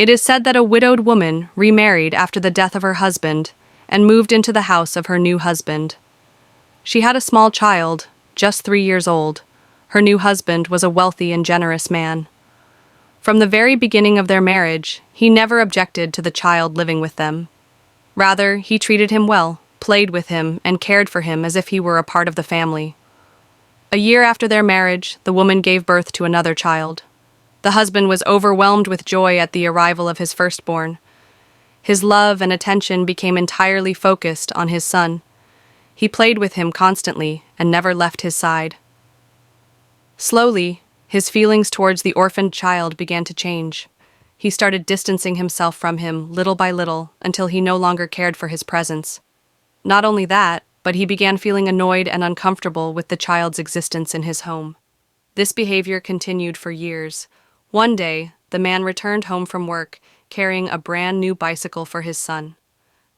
It is said that a widowed woman remarried after the death of her husband and moved into the house of her new husband. She had a small child, just 3 years old. Her new husband was a wealthy and generous man. From the very beginning of their marriage, he never objected to the child living with them. Rather, he treated him well, played with him, and cared for him as if he were a part of the family. A year after their marriage, the woman gave birth to another child. The husband was overwhelmed with joy at the arrival of his firstborn. His love and attention became entirely focused on his son. He played with him constantly and never left his side. Slowly, his feelings towards the orphaned child began to change. He started distancing himself from him little by little until he no longer cared for his presence. Not only that, but he began feeling annoyed and uncomfortable with the child's existence in his home. This behavior continued for years. One day, the man returned home from work, carrying a brand new bicycle for his son.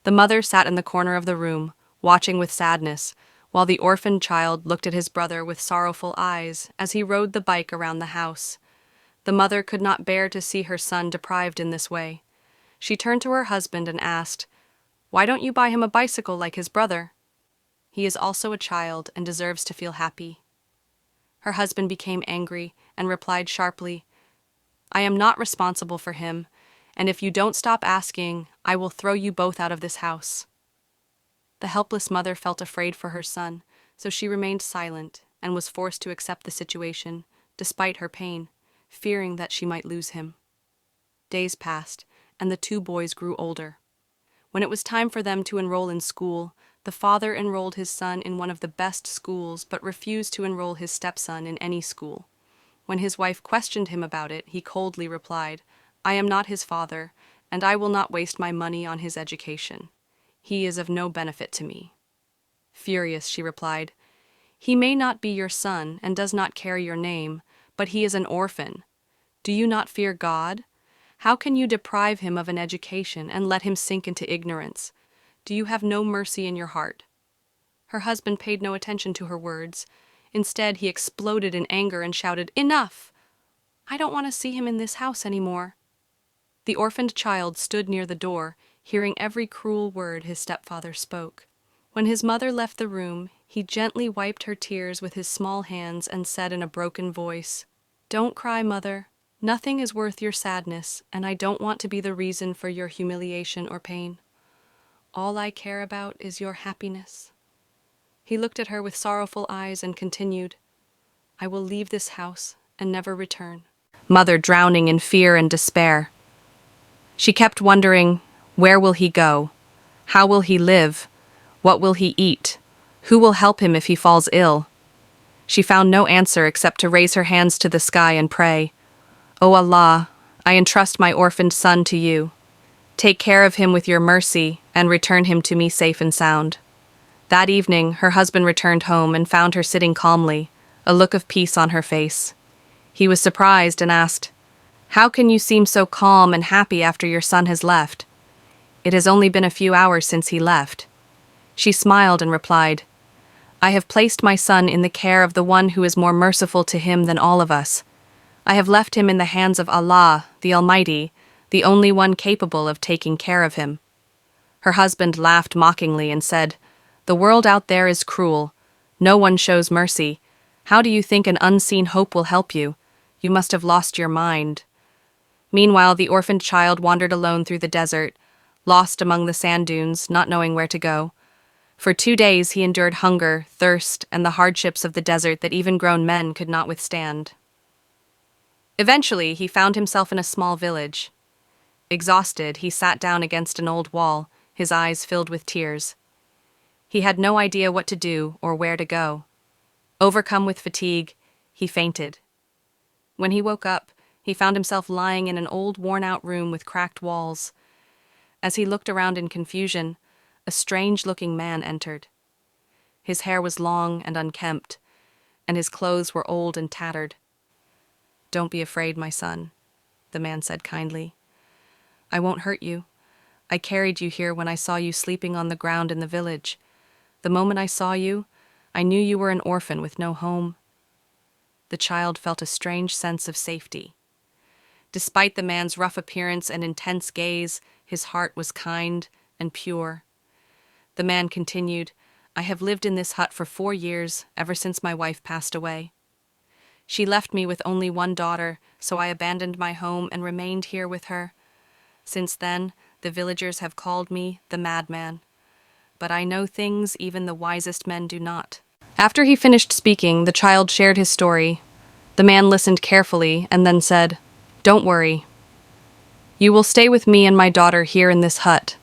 The mother sat in the corner of the room, watching with sadness, while the orphaned child looked at his brother with sorrowful eyes as he rode the bike around the house. The mother could not bear to see her son deprived in this way. She turned to her husband and asked, "Why don't you buy him a bicycle like his brother? He is also a child and deserves to feel happy." Her husband became angry and replied sharply, "I am not responsible for him, and if you don't stop asking, I will throw you both out of this house." The helpless mother felt afraid for her son, so she remained silent and was forced to accept the situation, despite her pain, fearing that she might lose him. Days passed, and the two boys grew older. When it was time for them to enroll in school, the father enrolled his son in one of the best schools but refused to enroll his stepson in any school. When his wife questioned him about it, he coldly replied, "I am not his father, and I will not waste my money on his education. He is of no benefit to me." Furious, she replied, "He may not be your son and does not carry your name, but he is an orphan. Do you not fear God? How can you deprive him of an education and let him sink into ignorance? Do you have no mercy in your heart?" Her husband paid no attention to her words. Instead, he exploded in anger and shouted, "Enough! I don't want to see him in this house anymore." The orphaned child stood near the door, hearing every cruel word his stepfather spoke. When his mother left the room, he gently wiped her tears with his small hands and said in a broken voice, "Don't cry, mother. Nothing is worth your sadness, and I don't want to be the reason for your humiliation or pain. All I care about is your happiness." He looked at her with sorrowful eyes and continued, "I will leave this house and never return." Mother drowning in fear and despair. She kept wondering, where will he go? How will he live? What will he eat? Who will help him if he falls ill? She found no answer except to raise her hands to the sky and pray, "O Allah, I entrust my orphaned son to you. Take care of him with your mercy and return him to me safe and sound." That evening, her husband returned home and found her sitting calmly, a look of peace on her face. He was surprised and asked, "How can you seem so calm and happy after your son has left? It has only been a few hours since he left." She smiled and replied, "I have placed my son in the care of the one who is more merciful to him than all of us. I have left him in the hands of Allah, the Almighty, the only one capable of taking care of him." Her husband laughed mockingly and said, "The world out there is cruel. No one shows mercy. How do you think an unseen hope will help you? You must have lost your mind." Meanwhile, the orphaned child wandered alone through the desert, lost among the sand dunes, not knowing where to go. For 2 days he endured hunger, thirst, and the hardships of the desert that even grown men could not withstand. Eventually, he found himself in a small village. Exhausted, he sat down against an old wall, his eyes filled with tears. He had no idea what to do or where to go. Overcome with fatigue, he fainted. When he woke up, he found himself lying in an old worn-out room with cracked walls. As he looked around in confusion, a strange-looking man entered. His hair was long and unkempt, and his clothes were old and tattered. "Don't be afraid, my son," the man said kindly. "I won't hurt you. I carried you here when I saw you sleeping on the ground in the village. The moment I saw you, I knew you were an orphan with no home." The child felt a strange sense of safety. Despite the man's rough appearance and intense gaze, his heart was kind and pure. The man continued, "I have lived in this hut for 4 years, ever since my wife passed away. She left me with only one daughter, so I abandoned my home and remained here with her. Since then, the villagers have called me the madman. But I know things even the wisest men do not." After he finished speaking, the child shared his story. The man listened carefully and then said, "Don't worry. You will stay with me and my daughter here in this hut.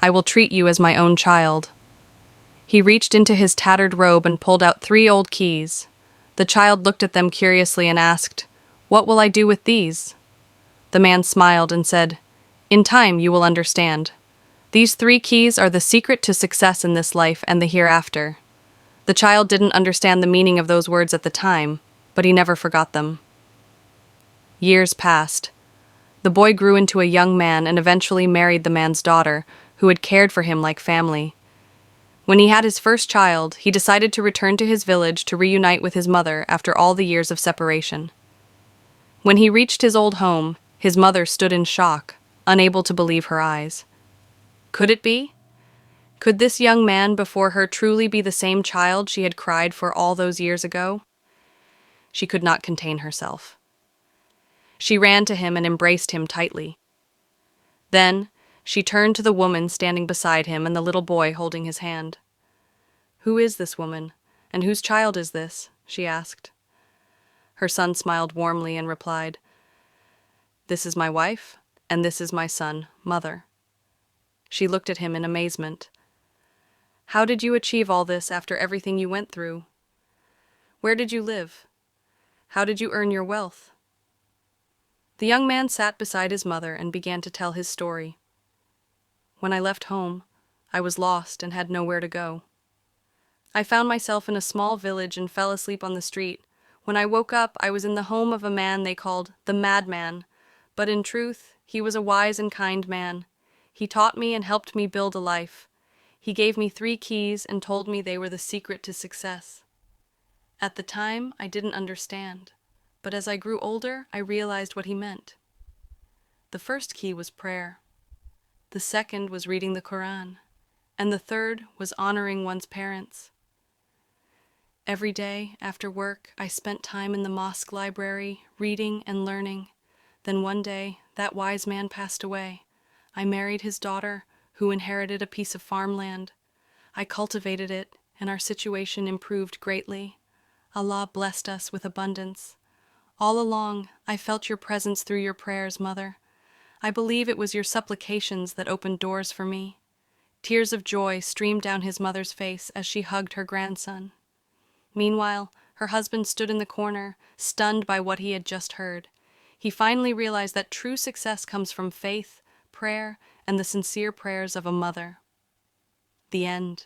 I will treat you as my own child." He reached into his tattered robe and pulled out 3 old keys. The child looked at them curiously and asked, "What will I do with these?" The man smiled and said, "In time you will understand. These 3 keys are the secret to success in this life and the hereafter." The child didn't understand the meaning of those words at the time, but he never forgot them. Years passed. The boy grew into a young man and eventually married the man's daughter, who had cared for him like family. When he had his first child, he decided to return to his village to reunite with his mother after all the years of separation. When he reached his old home, his mother stood in shock, unable to believe her eyes. Could it be? Could this young man before her truly be the same child she had cried for all those years ago? She could not contain herself. She ran to him and embraced him tightly. Then, she turned to the woman standing beside him and the little boy holding his hand. "Who is this woman, and whose child is this?" she asked. Her son smiled warmly and replied, "This is my wife, and this is my son, Mother." She looked at him in amazement. "How did you achieve all this after everything you went through? Where did you live? How did you earn your wealth?" The young man sat beside his mother and began to tell his story. "When I left home, I was lost and had nowhere to go. I found myself in a small village and fell asleep on the street. When I woke up, I was in the home of a man they called the madman, but in truth, he was a wise and kind man. He taught me and helped me build a life. He gave me 3 keys and told me they were the secret to success. At the time, I didn't understand, but as I grew older, I realized what he meant. The first key was prayer. The second was reading the Quran, and the third was honoring one's parents. Every day, after work, I spent time in the mosque library, reading and learning. Then one day, that wise man passed away. I married his daughter, who inherited a piece of farmland. I cultivated it, and our situation improved greatly. Allah blessed us with abundance. All along, I felt your presence through your prayers, Mother. I believe it was your supplications that opened doors for me." Tears of joy streamed down his mother's face as she hugged her grandson. Meanwhile, her husband stood in the corner, stunned by what he had just heard. He finally realized that true success comes from faith, prayer, and the sincere prayers of a mother. The end.